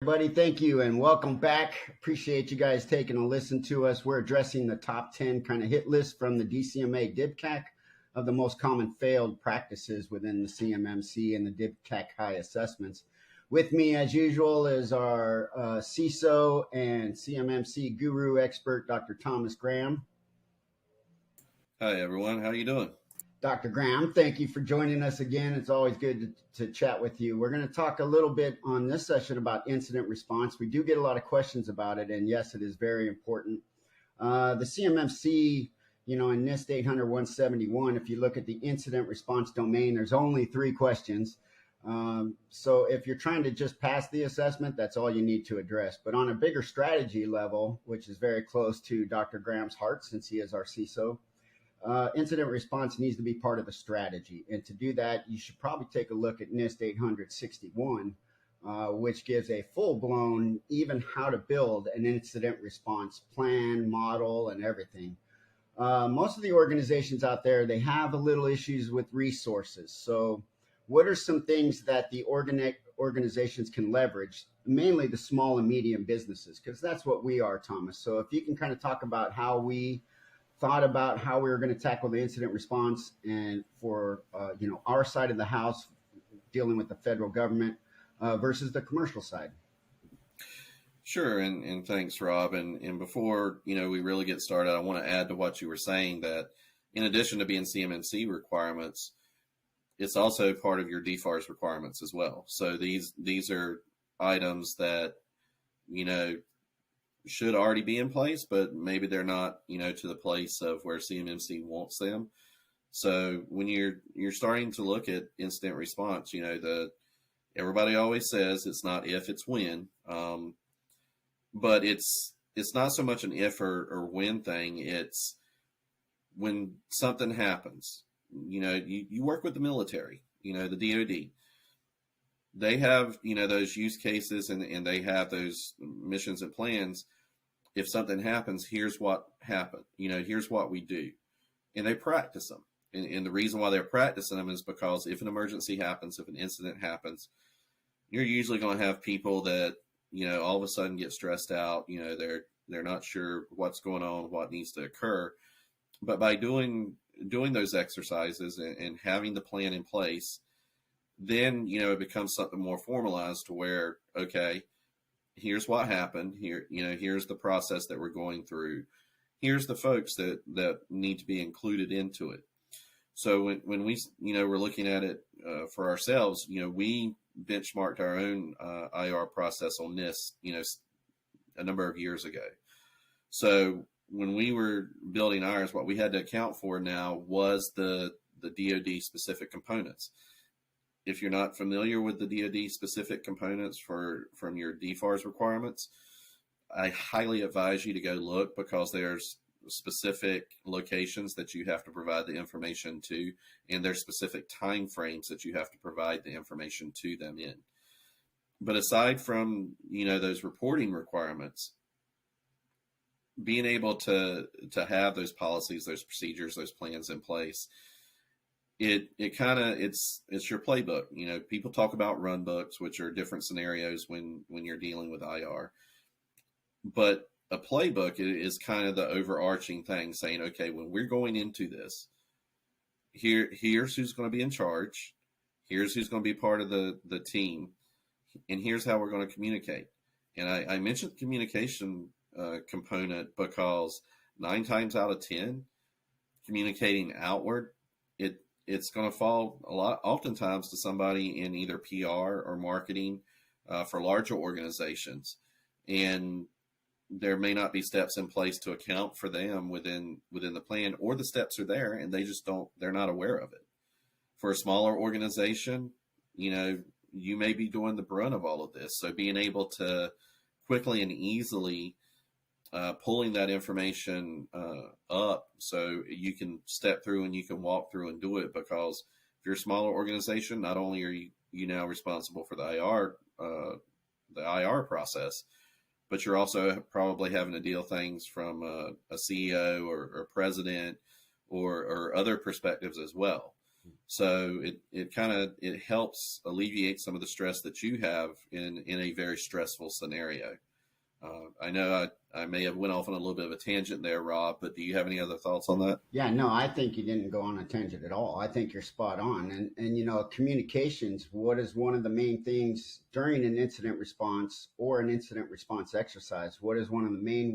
Everybody, thank you and welcome back. Appreciate you guys taking a listen to us. We're addressing the top 10 kind of hit list from the DCMA DIBCAC of the most common failed practices within the CMMC and the DIBCAC high assessments. With me, as usual, is our CISO and CMMC guru expert, Dr. Thomas Graham. Hi, everyone. How are you doing? Dr. Graham, thank you for joining us again. It's always good to chat with you. We're going to talk a little bit on this session about incident response. We do get a lot of questions about it, and yes, it is very important. The CMMC, in NIST 800-171, if you look at the incident response domain, there's only 3 questions. So if you're trying to just pass the assessment, that's all you need to address. But on a bigger strategy level, which is very close to Dr. Graham's heart since he is our CISO, incident response needs to be part of the strategy. And to do that, you should probably take a look at NIST 861, which gives a full-blown, even how to build an incident response plan, model, and everything. Most of the organizations out there, they have a little issues with resources. So what are some things that the organizations can leverage, mainly the small and medium businesses? Because that's what we are, Thomas. So if you can kind of talk about how we thought about how we were going to tackle the incident response and for our side of the house dealing with the federal government versus the commercial side. Sure, and thanks, Rob. And before we really get started, I want to add to what you were saying that in addition to being CMMC requirements, it's also part of your DFARS requirements as well. So these are items that should already be in place, but maybe they're not, to the place of where CMMC wants them. So when you're starting to look at incident response, everybody always says it's not if, it's when. But it's not so much an if or when thing. It's when something happens. You work with the military, the DoD. They have, those use cases and they have those missions and plans. If something happens, here's what happened. Here's what we do. And they practice them. And the reason why they're practicing them is because if an emergency happens, if an incident happens, you're usually going to have people that, all of a sudden get stressed out. They're not sure what's going on, what needs to occur. But by doing those exercises and having the plan in place, then, it becomes something more formalized to where, okay, here's what happened here. Here's the process that we're going through. Here's the folks that need to be included into it. So when we, we're looking at it for ourselves, we benchmarked our own IR process on this, a number of years ago. So when we were building ours, what we had to account for now was the DoD specific components. If you're not familiar with the DoD specific components from your DFARS requirements, I highly advise you to go look, because there's specific locations that you have to provide the information to, and there's specific time frames that you have to provide the information to them in. But aside from, those reporting requirements, being able to have those policies, those procedures, those plans in place, it kind of, it's your playbook. People talk about run books, which are different scenarios when you're dealing with IR. But a playbook is kind of the overarching thing, saying, okay, when we're going into this, here's who's going to be in charge. Here's who's going to be part of the team. And here's how we're going to communicate. And I mentioned communication component because 9 times out of 10, communicating outward, it's going to fall oftentimes to somebody in either PR or marketing for larger organizations. And there may not be steps in place to account for them within the plan, or the steps are there and they're not aware of it. For a smaller organization, you may be doing the brunt of all of this. So being able to quickly and easily pulling that information up so you can step through and you can walk through and do it, because if you're a smaller organization, not only are you now responsible for the IR process, but you're also probably having to deal things from a CEO or president or other perspectives as well. So it helps alleviate some of the stress that you have in a very stressful scenario. I know I may have went off on a little bit of a tangent there, Rob, but do you have any other thoughts on that? Yeah, no, I think you didn't go on a tangent at all. I think you're spot on. And communications, what is one of the main things during an incident response or an incident response exercise? What is one of the main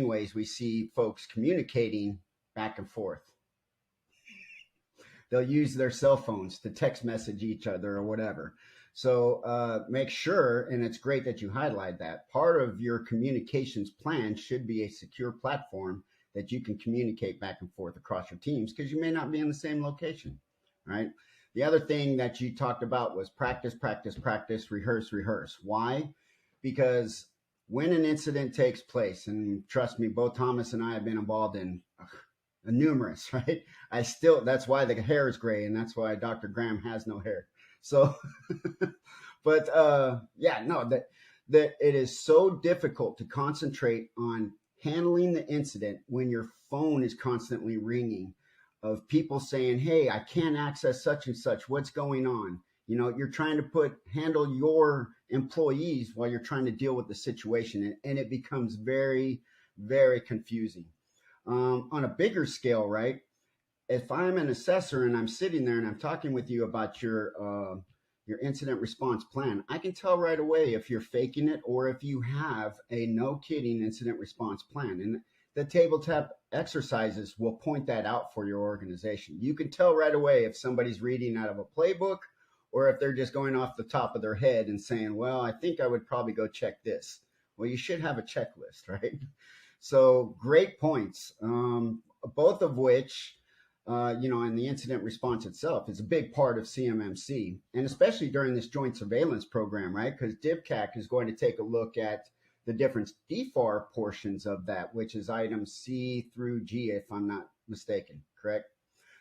ways we see folks communicating back and forth? They'll use their cell phones to text message each other or whatever. So make sure, and it's great that you highlight that, part of your communications plan should be a secure platform that you can communicate back and forth across your teams, because you may not be in the same location, right? The other thing that you talked about was practice, practice, practice, rehearse, rehearse. Why? Because when an incident takes place, and trust me, both Thomas and I have been involved in numerous, right? That's why the hair is gray, and that's why Dr. Graham has no hair. So, but that it is so difficult to concentrate on handling the incident when your phone is constantly ringing of people saying, "Hey, I can't access such and such. What's going on?" You're trying to handle your employees while you're trying to deal with the situation, and it becomes very, very confusing. On a bigger scale, right? If I'm an assessor and I'm sitting there and I'm talking with you about your incident response plan, I can tell right away if you're faking it or if you have a no kidding incident response plan. And the tabletop exercises will point that out for your organization. You can tell right away if somebody's reading out of a playbook or if they're just going off the top of their head and saying, "Well, I think I would probably go check this." Well, you should have a checklist, right? So great points, both of which, and the incident response itself is a big part of CMMC, and especially during this joint surveillance program, right? Because DFCAC is going to take a look at the different DFAR portions of that, which is items C through G, if I'm not mistaken, correct?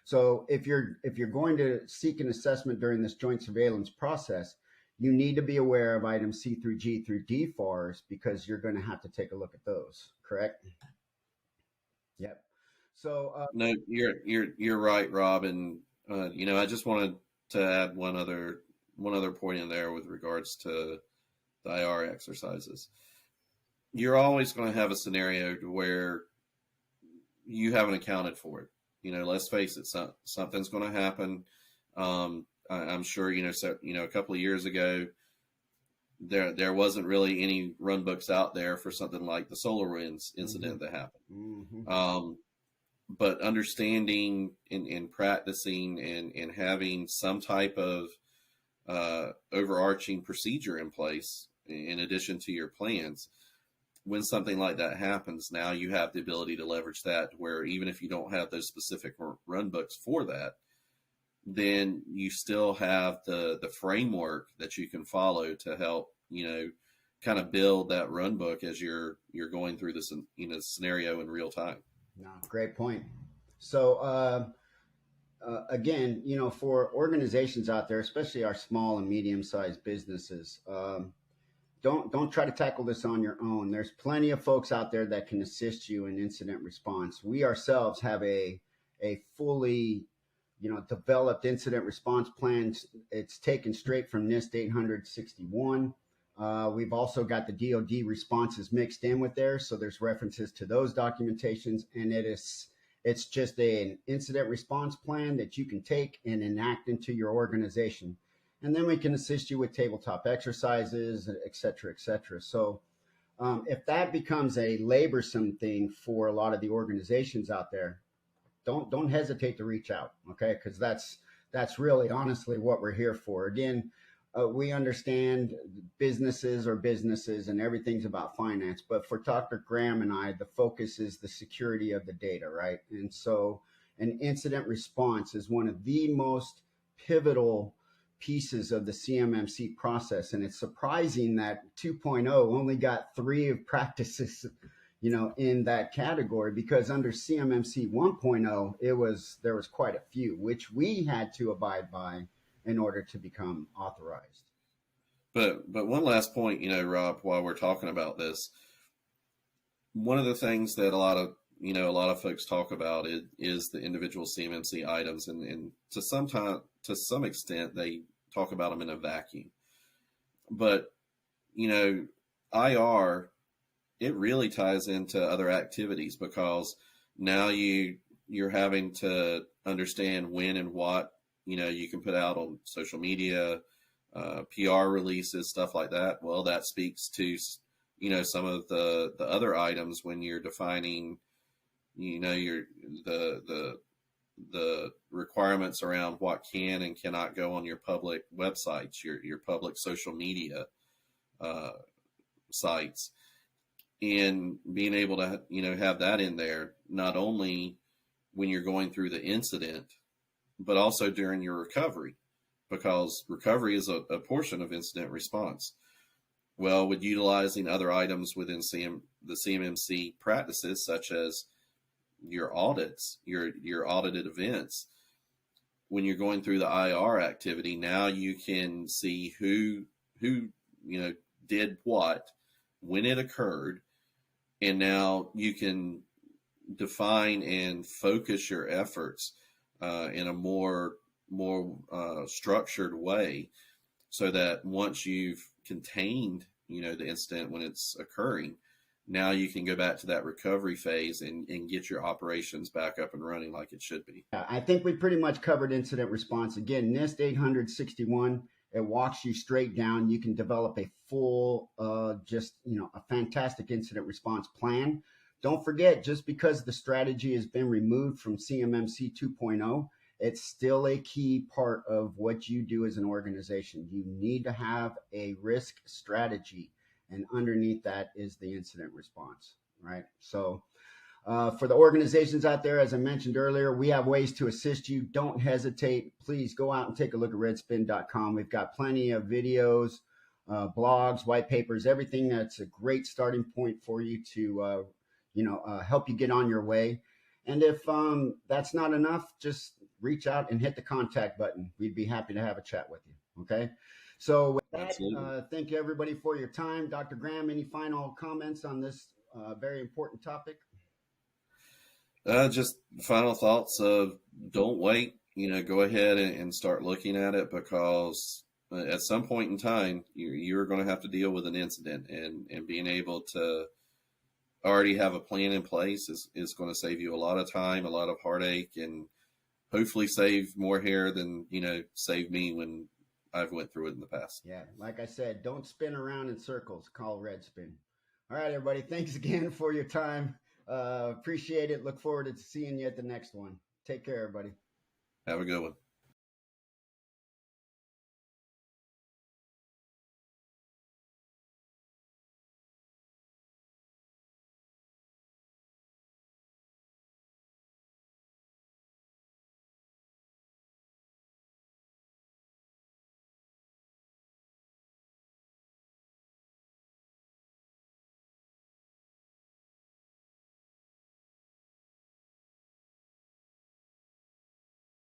So if you're going to seek an assessment during this joint surveillance process, you need to be aware of items C through G through DFARS, because you're going to have to take a look at those, correct? Yep. So No, you're right, Rob, and I just wanted to add one other point in there with regards to the IR exercises. You're always going to have a scenario where you haven't accounted for it. Let's face it, something's going to happen. I'm sure, a couple of years ago, there wasn't really any run books out there for something like the SolarWinds incident that happened. Mm-hmm. But understanding and practicing and having some type of overarching procedure in place, in addition to your plans, when something like that happens, now you have the ability to leverage that, where even if you don't have those specific run books for that, then you still have the framework that you can follow to help, kind of build that run book as you're going through this, scenario in real time. No, great point. So again, for organizations out there, especially our small and medium-sized businesses, don't try to tackle this on your own. There's plenty of folks out there that can assist you in incident response. We ourselves have a fully developed incident response plan. It's taken straight from NIST 861. We've also got the DoD responses mixed in with there, so there's references to those documentations, and it's just an incident response plan that you can take and enact into your organization. And then we can assist you with tabletop exercises, et cetera, et cetera. So if that becomes a laborsome thing for a lot of the organizations out there, don't hesitate to reach out, okay? Because that's really honestly what we're here for. Again, we understand businesses are businesses and everything's about finance, but for Dr. Graham and I, the focus is the security of the data, right? And so an incident response is one of the most pivotal pieces of the CMMC process. And it's surprising that 2.0 only got 3 of practices, in that category, because under CMMC 1.0, there was quite a few, which we had to abide by in order to become authorized. But one last point, Rob, while we're talking about this, one of the things that a lot of a lot of folks talk about it is the individual CMMC items, and to some extent they talk about them in a vacuum. But IR, it really ties into other activities, because now you're having to understand when and what you can put out on social media, PR releases, stuff like that. Well, that speaks to some of the other items when you're defining your the requirements around what can and cannot go on your public websites, your public social media sites, and being able to have that in there, not only when you're going through the incident, but also during your recovery, because recovery is a portion of incident response. Well, with utilizing other items within the CMMC practices, such as your audits, your audited events, when you're going through the IR activity, now you can see who did what, when it occurred, and now you can define and focus your efforts in a more structured way, so that once you've contained the incident when it's occurring, now you can go back to that recovery phase and get your operations back up and running like it should be. Yeah, I think we pretty much covered incident response. Again, NIST 861, it walks you straight down. You can develop a full, a fantastic incident response plan. Don't forget, just because the strategy has been removed from CMMC 2.0, it's still a key part of what you do as an organization. You need to have a risk strategy, and underneath that is the incident response, right? So for the organizations out there, as I mentioned earlier, we have ways to assist you. Don't hesitate. Please go out and take a look at redspin.com. We've got plenty of videos, blogs, white papers, everything that's a great starting point for you to help you get on your way. And if that's not enough, just reach out and hit the contact button. We'd be happy to have a chat with you. Okay. So with that, thank you everybody for your time. Dr. Graham, any final comments on this very important topic? Just final thoughts of don't wait, go ahead and start looking at it, because at some point in time, you're going to have to deal with an incident, and being able to already have a plan in place is going to save you a lot of time, a lot of heartache, and hopefully save more hair than, save me when I've went through it in the past. Yeah. Like I said, don't spin around in circles. Call Redspin. All right, everybody. Thanks again for your time. Appreciate it. Look forward to seeing you at the next one. Take care, everybody. Have a good one.